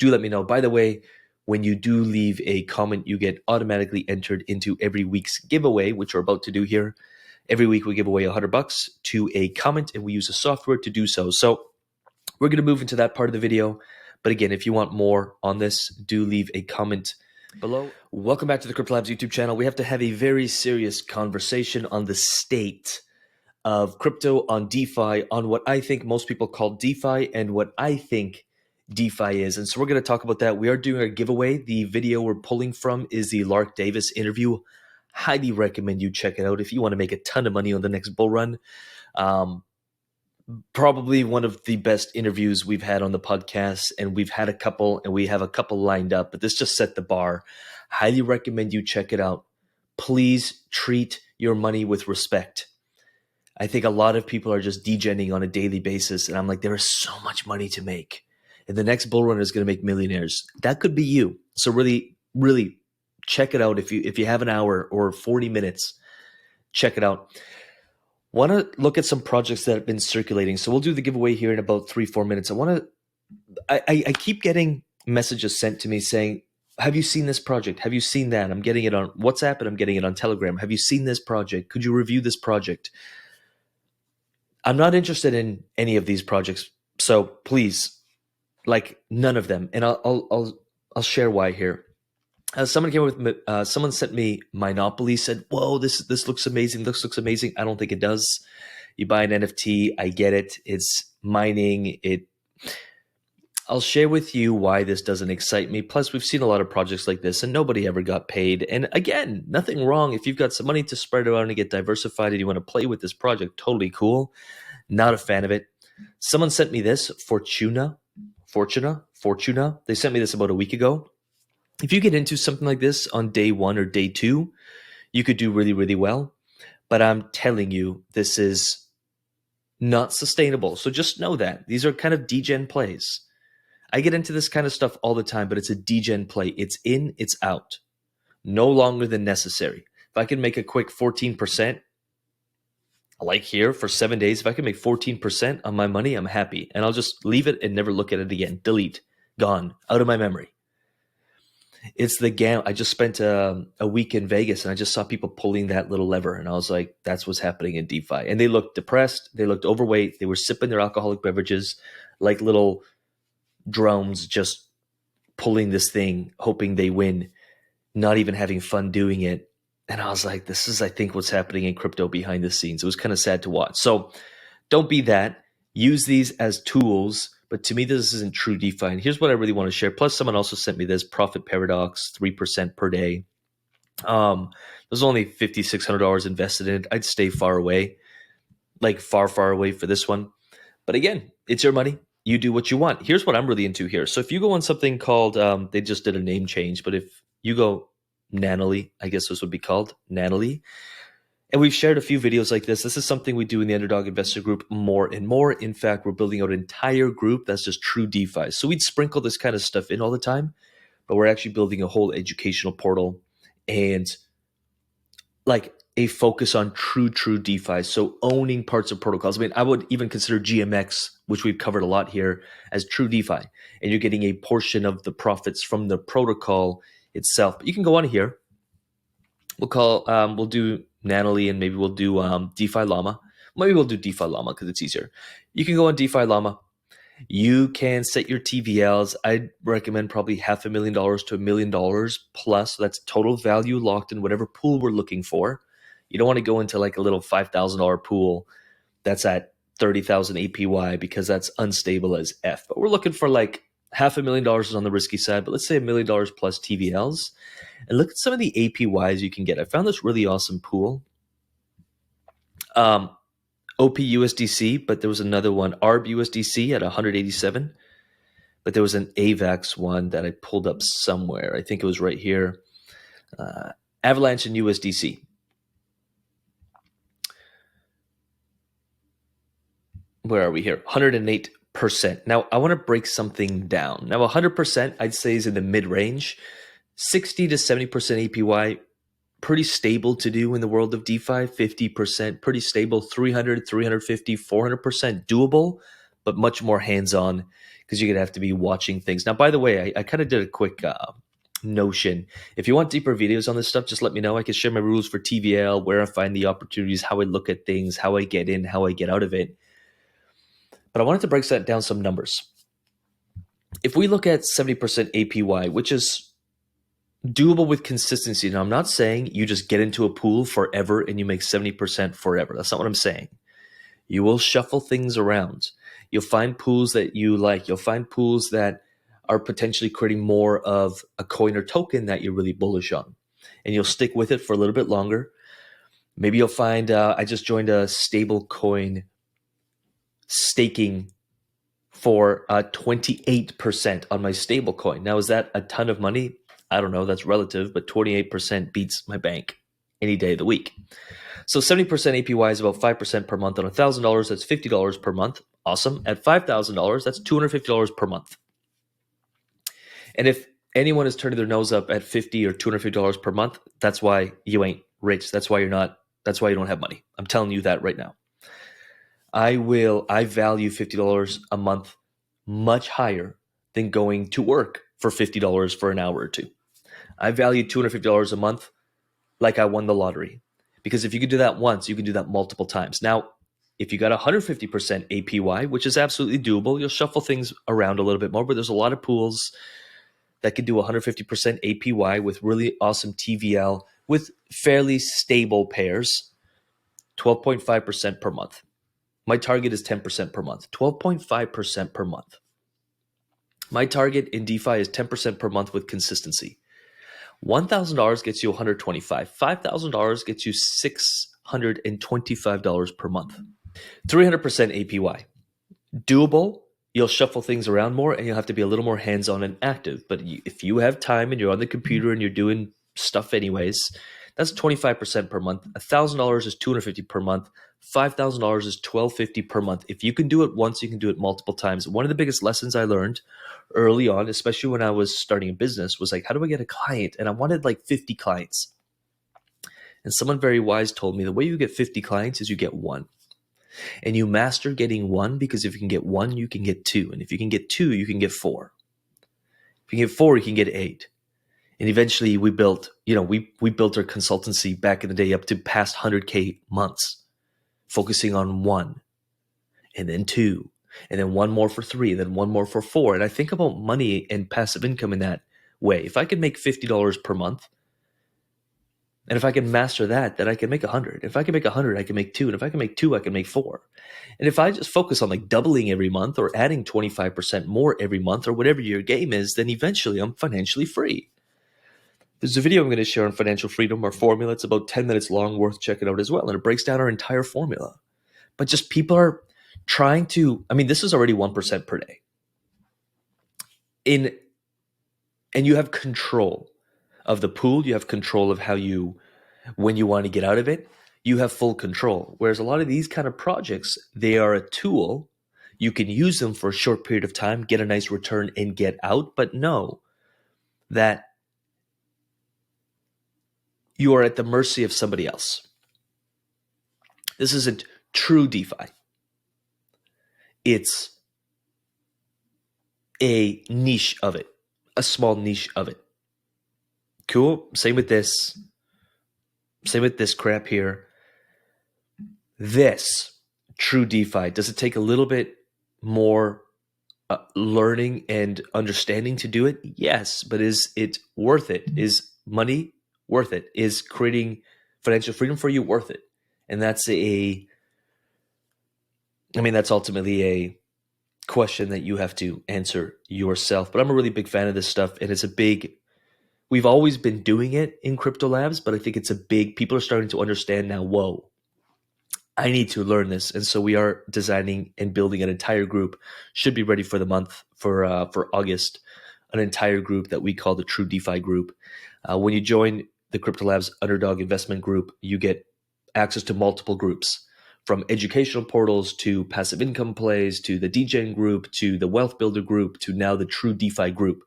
do let me know. By the way, when you do leave a comment, you get automatically entered into every week's giveaway, which we're about to do here. Every week we give away $100 to a comment, and we use a software to do so. So we're going to move into that part of the video. But again, if you want more on this, do leave a comment below. Welcome back to the CryptoLabs YouTube channel. We have to have a very serious conversation on the state of crypto, on DeFi, on what I think most people call DeFi and what I think DeFi is. And so we're going to talk about that. We are doing a giveaway. The video we're pulling from is the Lark Davis interview. Highly recommend you check it out if you want to make a ton of money on the next bull run. Probably one of the best interviews we've had on the podcast, and we've had a couple, and we have a couple lined up, but this just set the bar. Highly recommend you check it out. Please treat your money with respect. I think a lot of people are just degenning on a daily basis, and I'm like, there is so much money to make, and the next bull run is going to make millionaires. That could be you. So really, really check it out. If you have an hour or 40 minutes, check it out. Want to look at some projects that have been circulating. So we'll do the giveaway here in about 3-4 minutes. I keep getting messages sent to me saying, have you seen this project? Have you seen that? I'm getting it on WhatsApp and I'm getting it on Telegram. Have you seen this project? Could you review this project? I'm not interested in any of these projects. So please, like none of them. And I'll share why here. Someone came with someone sent me Monopoly, said, whoa, this looks amazing. This looks amazing. I don't think it does. You buy an NFT. I get it. It's mining. I'll share with you why this doesn't excite me. Plus, we've seen a lot of projects like this and nobody ever got paid. And again, nothing wrong. If you've got some money to spread around and get diversified and you want to play with this project, totally cool. Not a fan of it. Someone sent me this, Fortuna. They sent me this about a week ago. If you get into something like this on day 1 or day 2, you could do really, really well. But I'm telling you, this is not sustainable. So just know that. These are kind of degen plays. I get into this kind of stuff all the time, but it's a degen play. It's in, it's out. No longer than necessary. If I can make a quick 14%, like here for 7 days, if I can make 14% on my money, I'm happy. And I'll just leave it and never look at it again. Delete. Gone. Out of my memory. It's the gamble. I just spent a week in Vegas and I just saw people pulling that little lever. And I was like, that's what's happening in DeFi. And they looked depressed. They looked overweight. They were sipping their alcoholic beverages like little drones, just pulling this thing, hoping they win, not even having fun doing it. And I was like, this is, I think, what's happening in crypto behind the scenes. It was kind of sad to watch. So don't be that. Use these as tools. But to me, this isn't true DeFi. And here's what I really want to share. Plus, someone also sent me this Profit Paradox, 3% per day. There's only $5,600 invested in it. I'd stay far away, like far, far away for this one. But again, it's your money. You do what you want. Here's what I'm really into here. So if you go on something called, they just did a name change, but if you go Nanoly, I guess this would be called Nanoly. And we've shared a few videos like this. This is something we do in the Underdog Investor Group more and more. In fact, we're building out an entire group that's just true DeFi. So we'd sprinkle this kind of stuff in all the time, but we're actually building a whole educational portal and like a focus on true DeFi. So owning parts of protocols. I mean, I would even consider GMX, which we've covered a lot here, as true DeFi. And you're getting a portion of the profits from the protocol itself. But you can go on here. We'll do Nanoly, and maybe we'll do DeFi Llama. Maybe we'll do DeFi Llama because it's easier. You can go on DeFi Llama. You can set your TVLs. I'd recommend probably $500,000 to $1 million plus. So that's total value locked in whatever pool we're looking for. You don't want to go into like a little $5,000 pool that's at 30,000 APY because that's unstable as F. But we're looking for like $500,000 is on the risky side, but let's say $1 million plus TVLs. And look at some of the APYs you can get. I found this really awesome pool. OPUSDC, but there was another one, ARBUSDC at 187. But there was an AVAX one that I pulled up somewhere. I think it was right here. Avalanche and USDC. Where are we here? 108%. Now, I want to break something down. Now, 100% I'd say is in the mid-range. 60 to 70% APY, pretty stable to do in the world of DeFi. 50%, pretty stable. 300, 350, 400% doable, but much more hands-on because you're going to have to be watching things. Now, by the way, I kind of did a quick notion. If you want deeper videos on this stuff, just let me know. I can share my rules for TVL, where I find the opportunities, how I look at things, how I get in, how I get out of it. But I wanted to break down some numbers. If we look at 70% APY, which is doable with consistency. Now, I'm not saying you just get into a pool forever and you make 70% forever. That's not what I'm saying. You will shuffle things around. You'll find pools that you like. You'll find pools that are potentially creating more of a coin or token that you're really bullish on. And you'll stick with it for a little bit longer. Maybe you'll find, I just joined a stable coin staking for 28% on my stable coin. Now, is that a ton of money? I don't know. That's relative, but 28% beats my bank any day of the week. So 70% APY is about 5% per month. On $1,000, that's $50 per month. Awesome. At $5,000, that's $250 per month. And if anyone is turning their nose up at $50 or $250 per month, that's why you ain't rich. That's why you don't have money. I'm telling you that right now. I value $50 a month much higher than going to work for $50 for an hour or two. I value $250 a month like I won the lottery. Because if you can do that once, you can do that multiple times. Now, if you got 150% APY, which is absolutely doable, you'll shuffle things around a little bit more, but there's a lot of pools that can do 150% APY with really awesome TVL with fairly stable pairs, 12.5% per month. My target is 10% per month, 12.5% per month. My target in DeFi is 10% per month with consistency. $1,000 gets you $125. $5,000 gets you $625 per month. 300% APY. Doable. You'll shuffle things around more and you'll have to be a little more hands-on and active. But if you have time and you're on the computer and you're doing stuff anyways, that's 25% per month. $1,000 is $250 per month. $5,000 is $1,250 per month. If you can do it once, you can do it multiple times. One of the biggest lessons I learned early on, especially when I was starting a business, was like, how do I get a client? And I wanted like 50 clients. And someone very wise told me the way you get 50 clients is you get one. And you master getting one, because if you can get one, you can get two. And if you can get two, you can get four. If you can get four, you can get eight. And eventually we built our consultancy back in the day up to past 100K months, focusing on one and then two and then one more for three and then one more for four. And I think about money and passive income in that way. If I can make $50 per month, and if I can master that, then I can make 100. If I can make 100, I can make two. And if I can make two, I can make four. And if I just focus on like doubling every month or adding 25% more every month or whatever your game is, then eventually I'm financially free. There's a video I'm going to share on financial freedom, our formula. It's about 10 minutes long, worth checking out as well. And it breaks down our entire formula. But just people are trying to, this is already 1% per day. And you have control of the pool. You have control of when you want to get out of it, you have full control. Whereas a lot of these kind of projects, they are a tool. You can use them for a short period of time, get a nice return and get out, but know that you are at the mercy of somebody else. This isn't true DeFi. It's a niche of it, a small niche of it. Cool. Same with this crap here. This true DeFi, does it take a little bit more learning and understanding to do it? Yes, but is it worth it? Is money worth it? Is creating financial freedom for you worth it? And that's that's ultimately a question that you have to answer yourself. But I'm a really big fan of this stuff, and we've always been doing it in CryptoLabs, but I think people are starting to understand now, whoa, I need to learn this. And so we are designing and building an entire group, should be ready for the month for August, an entire group that we call the True DeFi group. When you join the CryptoLabs Underdog Investment Group, you get access to multiple groups, from educational portals to passive income plays, to the DJing group, to the Wealth Builder group, to now the True DeFi group.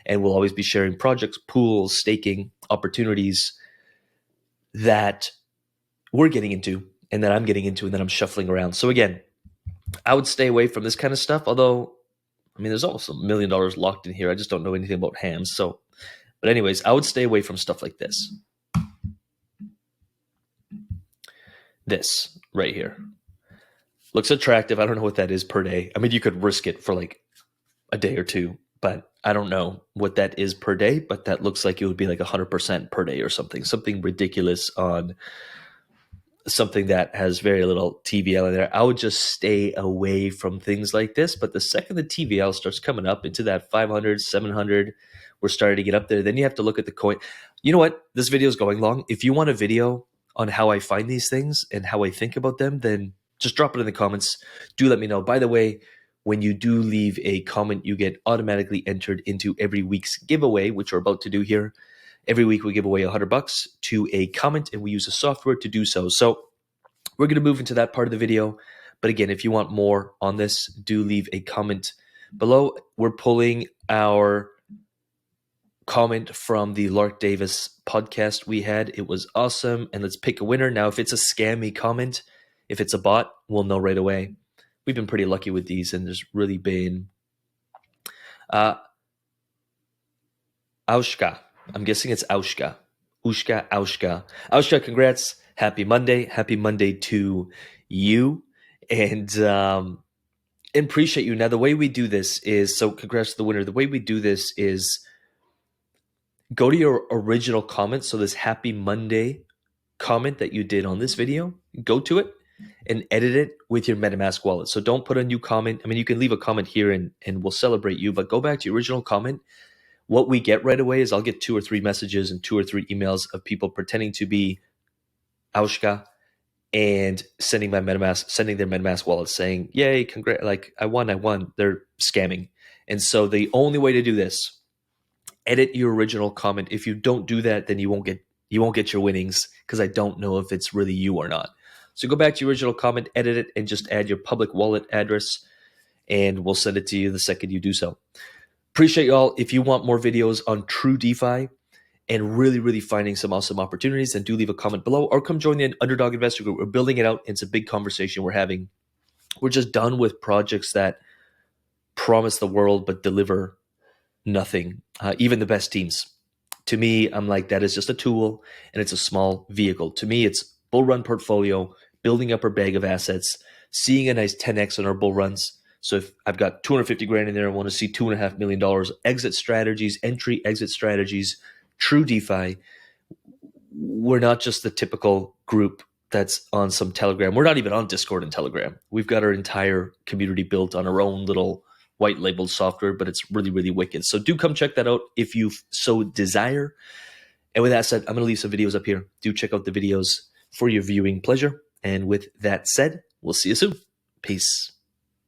And we'll always be sharing projects, pools, staking, opportunities that we're getting into and that I'm getting into and that I'm shuffling around. So again, I would stay away from this kind of stuff, although I mean, there's almost $1 million locked in here. I just don't know anything about hams. So, but anyways, I would stay away from stuff like this. This right here looks attractive. I don't know what that is per day. I mean, you could risk it for like a day or two, but I don't know what that is per day. But that looks like it would be like 100% per day or something ridiculous on something that has very little TVL in there. I would just stay away from things like this. But the second the TVL starts coming up into that 500, 700, we're starting to get up there. Then you have to look at the coin. You know what? This video is going long. If you want a video on how I find these things and how I think about them, then just drop it in the comments. Do let me know. By the way, when you do leave a comment, you get automatically entered into every week's giveaway, which we're about to do here. Every week we give away $100 to a comment, and we use a software to do so. So we're going to move into that part of the video. But again, if you want more on this, do leave a comment below. We're pulling our comment from the Lark Davis podcast we had. It was awesome. And let's pick a winner. Now, if it's a scammy comment, if it's a bot, we'll know right away. We've been pretty lucky with these, and there's really been Aushka. I'm guessing it's Aushka. Aushka. Aushka, congrats. Happy Monday. Happy Monday to you. And appreciate you. Now, the way we do this is, so congrats to the winner. The way we do this is go to your original comment. So this Happy Monday comment that you did on this video, go to it and edit it with your MetaMask wallet. So don't put a new comment. I mean, you can leave a comment here and we'll celebrate you, but go back to your original comment. What we get right away is I'll get 2 or 3 messages and 2 or 3 emails of people pretending to be Aushka and sending their MetaMask wallet saying, yay, congrats, like I won. They're scamming. And so the only way to do this, edit your original comment. If you don't do that, then you won't get your winnings, because I don't know if it's really you or not. So go back to your original comment, edit it, and just add your public wallet address, and we'll send it to you the second you do so. Appreciate y'all. If you want more videos on true DeFi and really finding some awesome opportunities, then do leave a comment below or come join the Underdog Investor Group. We're building it out. It's a big conversation we're having. We're just done with projects that promise the world but deliver nothing, even the best teams. To me, I'm like, that is just a tool and it's a small vehicle. To me, it's bull run portfolio, building up our bag of assets, seeing a nice 10x on our bull runs. So if I've got 250 grand in there, I want to see $2.5 million, exit strategies, entry, exit strategies, true DeFi. We're not just the typical group that's on some Telegram. We're not even on Discord and Telegram. We've got our entire community built on our own little white labeled software, but it's really wicked. So do come check that out if you so desire. And with that said, I'm going to leave some videos up here. Do check out the videos for your viewing pleasure. And with that said, we'll see you soon. Peace.